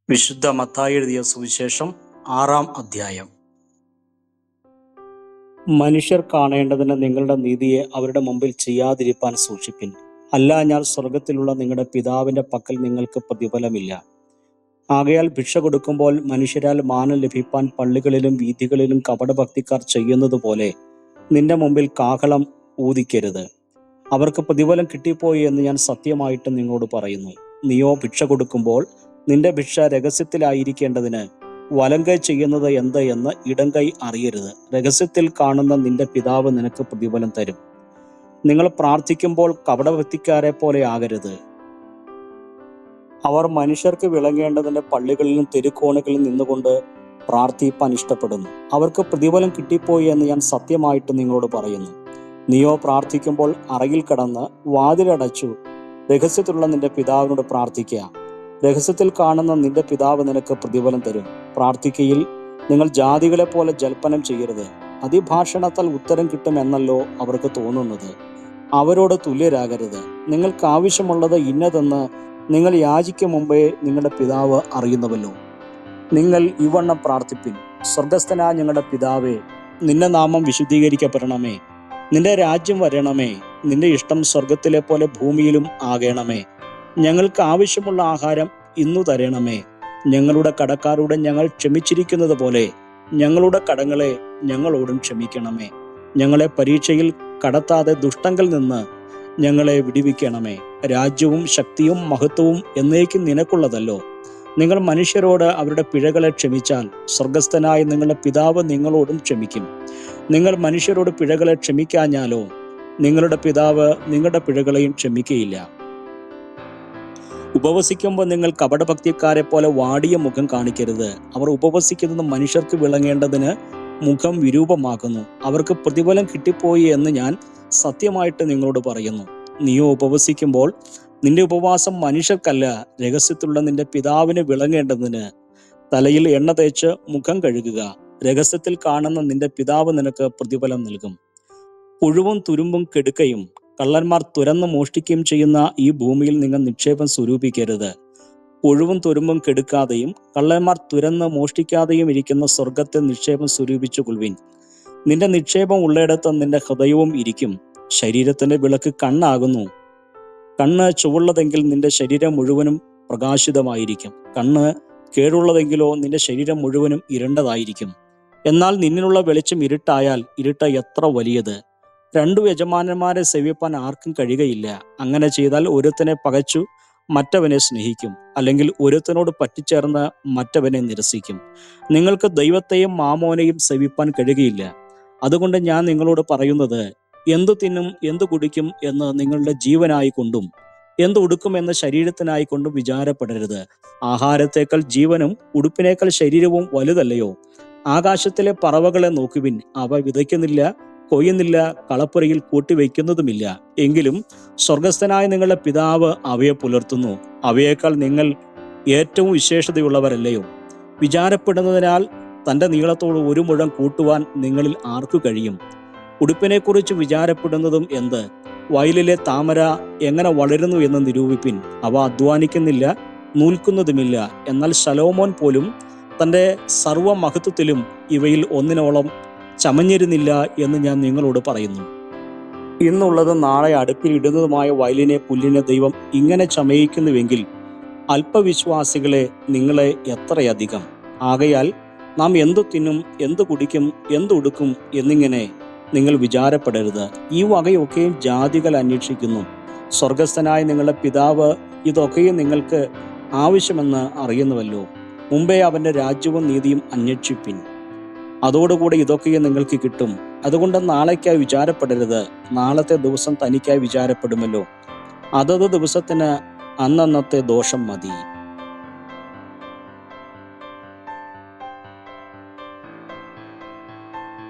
വിശുദ്ധ മത്തായി എഴുതിയ സുവിശേഷം 6-ാം അധ്യായം. മനുഷ്യർ കാണേണ്ടതിന് നിങ്ങളുടെ നീതിയെ അവരുടെ മുമ്പിൽ ചെയ്യാതിരിപ്പാൻ സൂക്ഷിപ്പിൻ. അല്ലാഞ്ഞാൽ സ്വർഗത്തിലുള്ള നിങ്ങളുടെ പിതാവിന്റെ പക്കൽ നിങ്ങൾക്ക് പ്രതിഫലമില്ല. ആകയാൽ ഭിക്ഷ കൊടുക്കുമ്പോൾ മനുഷ്യരാൽ മാനം ലഭിപ്പാൻ പള്ളികളിലും വീഥികളിലും കപടഭക്തിക്കാർ ചെയ്യുന്നത് പോലെ നിന്റെ മുമ്പിൽ കാഹളം ഊതിക്കരുത്. അവർക്ക് പ്രതിഫലം കിട്ടിപ്പോയി എന്ന് ഞാൻ സത്യമായിട്ട് നിങ്ങളോട് പറയുന്നു. നീയോ ഭിക്ഷ കൊടുക്കുമ്പോൾ നിന്റെ ഭിക്ഷ രഹസ്യത്തിലായിരിക്കേണ്ടതിന് വലങ്കൈ ചെയ്യുന്നത് എന്ത് എന്ന് ഇടങ്കൈ അറിയരുത്. രഹസ്യത്തിൽ കാണുന്ന നിന്റെ പിതാവ് നിനക്ക് പ്രതിഫലം തരും. നിങ്ങൾ പ്രാർത്ഥിക്കുമ്പോൾ കപടഭക്തിക്കാരെ പോലെ ആകരുത്. അവർ മനുഷ്യർക്ക് വിളങ്ങേണ്ടതിന് പള്ളികളിലും തെരുക്കോണുകളിലും നിന്നുകൊണ്ട് പ്രാർത്ഥിപ്പാൻ ഇഷ്ടപ്പെടുന്നു. അവർക്ക് പ്രതിഫലം കിട്ടിപ്പോയി എന്ന് ഞാൻ സത്യമായിട്ട് നിങ്ങളോട് പറയുന്നു. നീയോ പ്രാർത്ഥിക്കുമ്പോൾ അറയിൽ കടന്ന് വാതിലടച്ചു രഹസ്യത്തിലുള്ള നിന്റെ പിതാവിനോട് പ്രാർത്ഥിക്കുക. രഹസ്യത്തിൽ കാണുന്ന നിന്റെ പിതാവ് നിനക്ക് പ്രതിഫലം തരും. പ്രാർത്ഥിക്കയിൽ നിങ്ങൾ ജാതികളെ പോലെ ജൽപ്പനം ചെയ്യരുത്. അതിഭാഷണത്താൽ ഉത്തരം കിട്ടുമെന്നല്ലോ അവർക്ക് തോന്നുന്നത്. അവരോട് തുല്യരാകരുത്. നിങ്ങൾക്ക് ആവശ്യമുള്ളത് ഇന്നതെന്ന് നിങ്ങൾ യാചിക്കും മുമ്പേ നിങ്ങളുടെ പിതാവ് അറിയുന്നുവല്ലോ. നിങ്ങൾ ഇവണ്ണം പ്രാർത്ഥിപ്പിൻ: സ്വർഗസ്ഥനായ ഞങ്ങളുടെ പിതാവേ, നിന്റെ നാമം വിശുദ്ധീകരിക്കപ്പെടണമേ. നിന്റെ രാജ്യം വരണമേ. നിന്റെ ഇഷ്ടം സ്വർഗത്തിലെ പോലെ ഭൂമിയിലും ആകണമേ. ഞങ്ങൾക്ക് ആവശ്യമുള്ള ആഹാരം ഇന്നു തരണമേ. ഞങ്ങളുടെ കടക്കാരോട് ഞങ്ങൾ ക്ഷമിച്ചിരിക്കുന്നത് പോലെ ഞങ്ങളുടെ കടങ്ങളെ ഞങ്ങളോടും ക്ഷമിക്കണമേ. ഞങ്ങളെ പരീക്ഷയിൽ കടത്താതെ ദുഷ്ടങ്കിൽ നിന്ന് ഞങ്ങളെ വിടുവിക്കണമേ. രാജ്യവും ശക്തിയും മഹത്വവും എന്നേക്കും നിനക്കുള്ളതല്ലോ. നിങ്ങൾ മനുഷ്യരോട് അവരുടെ പിഴകളെ ക്ഷമിച്ചാൽ സ്വർഗസ്ഥനായ നിങ്ങളുടെ പിതാവ് നിങ്ങളോടും ക്ഷമിക്കും. നിങ്ങൾ മനുഷ്യരോട് പിഴകളെ ക്ഷമിക്കാഞ്ഞാലോ നിങ്ങളുടെ പിതാവ് നിങ്ങളുടെ പിഴകളെയും ക്ഷമിക്കയില്ല. ഉപവസിക്കുമ്പോൾ നിങ്ങൾ കപടഭക്തിക്കാരെ പോലെ വാടിയ മുഖം കാണിക്കരുത്. അവർ ഉപവസിക്കുന്നത് മനുഷ്യർക്ക് വിളങ്ങേണ്ടതിന് മുഖം വിരൂപമാക്കുന്നു. അവർക്ക് പ്രതിഫലം കിട്ടിപ്പോയി എന്ന് ഞാൻ സത്യമായിട്ട് നിങ്ങളോട് പറയുന്നു. നീയോ ഉപവസിക്കുമ്പോൾ നിന്റെ ഉപവാസം മനുഷ്യർക്കല്ല, രഹസ്യത്തിലുള്ള നിന്റെ പിതാവിന് വിളങ്ങേണ്ടതിന് തലയിൽ എണ്ണ തേച്ച് മുഖം കഴുകുക. രഹസ്യത്തിൽ കാണുന്ന നിന്റെ പിതാവ് നിനക്ക് പ്രതിഫലം നൽകും. പുഴുവും തുരുമ്പും കെടുക്കയും കള്ളന്മാർ തുരന്ന് മോഷ്ടിക്കുകയും ചെയ്യുന്ന ഈ ഭൂമിയിൽ നിങ്ങൾ നിക്ഷേപം സ്വരൂപിക്കരുത്. പുഴുവും തുരുമ്പും കെടുക്കാതെയും കള്ളന്മാർ തുരന്ന് മോഷ്ടിക്കാതെയും ഇരിക്കുന്ന സ്വർഗത്തെ നിക്ഷേപം സ്വരൂപിച്ചു കൊള്ളുവിൻ. നിന്റെ നിക്ഷേപം ഉള്ളയിടത്ത് നിന്റെ ഹൃദയവും ഇരിക്കും. ശരീരത്തിന്റെ വിളക്ക് കണ്ണാകുന്നു. കണ്ണ് ചുവള്ളതെങ്കിൽ നിന്റെ ശരീരം മുഴുവനും പ്രകാശിതമായിരിക്കും. കണ്ണ് കേടുള്ളതെങ്കിലോ നിന്റെ ശരീരം മുഴുവനും ഇരുണ്ടതായിരിക്കും. എന്നാൽ നിന്നിലുള്ള വെളിച്ചം ഇരുട്ടായാൽ ഇരുട്ട് എത്ര വലിയത്! രണ്ടു യജമാനന്മാരെ സേവിപ്പാൻ ആർക്കും കഴിയുകയില്ല. അങ്ങനെ ചെയ്താൽ ഒരുത്തനെ പകച്ചു മറ്റവനെ സ്നേഹിക്കും, അല്ലെങ്കിൽ ഒരുത്തനോട് പറ്റിച്ചേർന്ന് മറ്റവനെ നിരസിക്കും. നിങ്ങൾക്ക് ദൈവത്തെയും മാമോനെയും സേവിപ്പാൻ കഴിയുകയില്ല. അതുകൊണ്ട് ഞാൻ നിങ്ങളോട് പറയുന്നത്, എന്തു തിന്നും എന്തു കുടിക്കും എന്ന് നിങ്ങളുടെ ജീവനായിക്കൊണ്ടും എന്തു ഉടുക്കും എന്ന ശരീരത്തിനായിക്കൊണ്ടും വിചാരപ്പെടരുത്. ആഹാരത്തേക്കാൾ ജീവനും ഉടുപ്പിനേക്കാൾ ശരീരവും വലുതല്ലയോ? ആകാശത്തിലെ പറവകളെ നോക്കുവിൻ. അവ വിതയ്ക്കുന്നില്ല, കൊയ്യുന്നില്ല, കളപ്പുരയിൽ കൂട്ടിവെക്കുന്നതുമില്ല. എങ്കിലും സ്വർഗസ്ഥനായ നിങ്ങളുടെ പിതാവ് അവയെ പുലർത്തുന്നു. അവയേക്കാൾ നിങ്ങൾ ഏറ്റവും വിശേഷതയുള്ളവരല്ലയോ? വിചാരപ്പെടുന്നതിനാൽ തൻ്റെ നീളത്തോട് ഒരു മുഴം കൂട്ടുവാൻ നിങ്ങളിൽ ആർക്കു കഴിയും? ഉടുപ്പിനെക്കുറിച്ച് വിചാരപ്പെടുന്നതും എന്ത്? വയലിലെ താമര എങ്ങനെ വളരുന്നു എന്ന് നിരൂപിപ്പിൻ. അവ അധ്വാനിക്കുന്നില്ല, നൂൽക്കുന്നതുമില്ല. എന്നാൽ ശലോമോൻ പോലും തൻ്റെ സർവ്വമഹത്വത്തിലും ഇവയിൽ ഒന്നിനോളം ചമഞ്ഞിരുന്നില്ല എന്ന് ഞാൻ നിങ്ങളോട് പറയുന്നു. ഇന്നുള്ളതും നാളെ അടുപ്പിൽ ഇടുന്നതുമായ വയലിനെ പുല്ലിനെ ദൈവം ഇങ്ങനെ ചമയിക്കുന്നുവെങ്കിൽ അല്പവിശ്വാസികളെ നിങ്ങളെ എത്രയധികം! ആകയാൽ നാം എന്തു തിന്നും എന്തു കുടിക്കും എന്തുടുക്കും എന്നിങ്ങനെ നിങ്ങൾ വിചാരപ്പെടരുത്. ഈ വകയൊക്കെയും ജാതികൾ അന്വേഷിക്കുന്നു. സ്വർഗസ്ഥനായ നിങ്ങളുടെ പിതാവ് ഇതൊക്കെയും നിങ്ങൾക്ക് ആവശ്യമെന്ന് അറിയുന്നുവല്ലോ. മുമ്പേ അവൻ്റെ രാജ്യവും നീതിയും അന്വേഷിപ്പിൻ, അതോടുകൂടെ ഇതൊക്കെയും നിങ്ങൾക്ക് കിട്ടും. അതുകൊണ്ട് നാളേക്കായി വിചാരപ്പെടരുത്. നാളത്തെ ദിവസം തനിക്കായി വിചാരപ്പെടുമല്ലോ. അതത് ദിവസത്തിന് അന്നന്നത്തെ ദോഷം മതി.